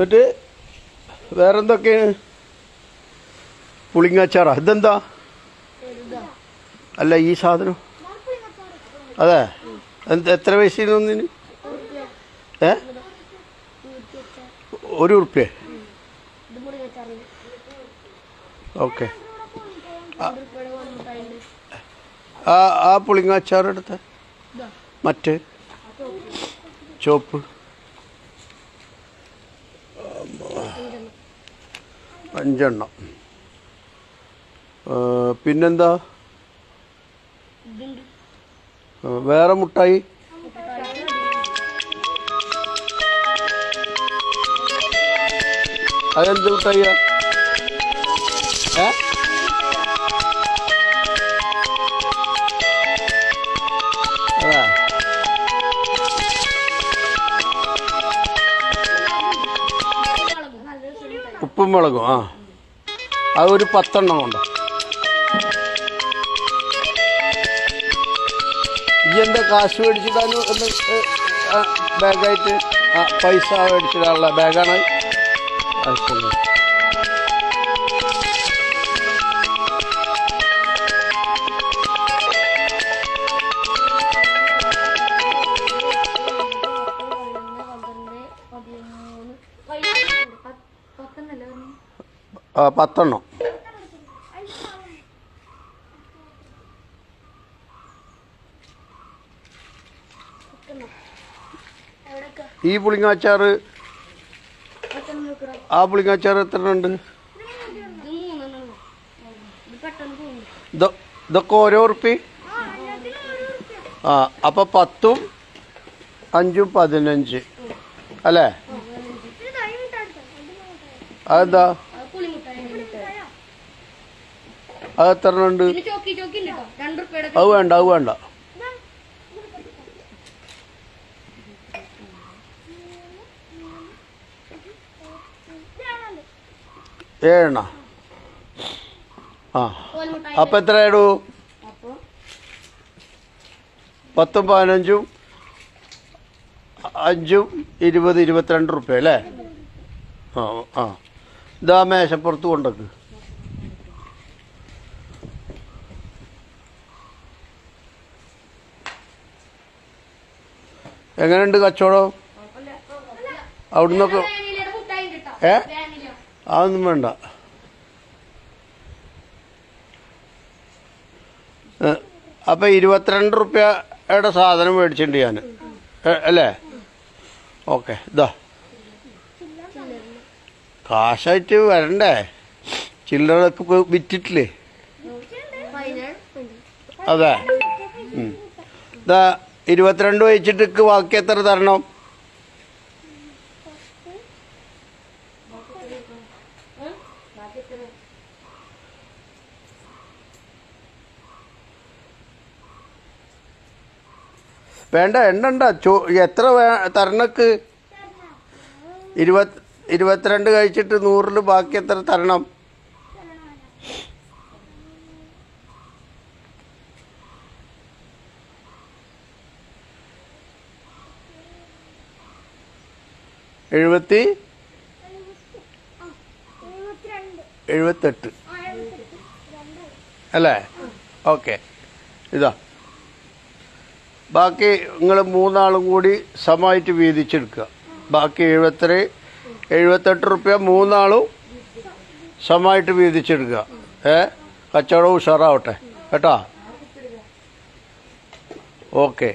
എന്നിട്ട് വേറെന്തൊക്കെയാണ്? പുളിങ്ങാച്ചാറാ? ഇതെന്താ? അല്ല ഈ സാധനം അതെ. എത്ര പൈസ ഒന്നിന്? ₹1. ഓക്കെ. ആ പുളിങ്ങാച്ചാർ എടുത്ത മറ്റേ ചോപ്പ് 5. പിന്നെന്താ വേറെ മുട്ടായി? അതെന്ത് മുട്ടായിയാ? അതാ ഉപ്പും മുളകും. അതൊരു 10 കൊണ്ട്. ഈ എന്താ കാശ് മേടിച്ചിടാനും എന്ന് ബാഗായിട്ട് പൈസ മേടിച്ചിടാനുള്ള ബാഗാണ്. ആ 10. ഈ പുളിങ്ങാച്ചാറ് ആ പുളിങ്ങാച്ചാർ എത്ര ഉണ്ട്? ഇതൊക്കെ ഓരോ ഉറുപ്പി. അപ്പം 10, 5, 15 അല്ലേ? അതെന്താ? അതെത്ര ഉണ്ട്? അത് വേണ്ട, അത് വേണ്ട. ഏഴെണ്ണ. അപ്പം എത്ര ഇടൂ? 10, 15, 5, 20, 22 റുപ്യ അല്ലേ? ഇതാ മേശപ്പുറത്ത് കൊണ്ടക്ക്. എങ്ങനെയുണ്ട് കച്ചവടം? അവിടുന്നൊക്കെ അതൊന്നും വേണ്ട. അപ്പം 22 റുപ്യയുടെ സാധനം മേടിച്ചിട്ടുണ്ട് ഞാൻ അല്ലേ? ഓക്കെ. ഇതാ കാശായിട്ട് വരണ്ടേ? ചില്ലറൊക്കെ ഇപ്പോൾ വിറ്റിട്ടില്ലേ? അതെ. ഇതാ 22 വെച്ചിട്ട് ബാക്കി എത്ര തരണം? വേണ്ട, എണ്ണണ്ട. എത്ര തരണക്ക്? 22 കഴിച്ചിട്ട് 100 ബാക്കി എത്ര തരണം? എഴുപത്തി 78 അല്ലേ? ഓക്കെ. ഇതാ ബാക്കി നിങ്ങൾ 3 കൂടി സമമായിട്ട് വീതിച്ചെടുക്കുക. ബാക്കി 78 റുപ്യ 3 സമമായിട്ട് വീതിച്ചെടുക്കുക. കച്ചവടം ഉഷാറാവട്ടെ കേട്ടോ. ഓക്കെ.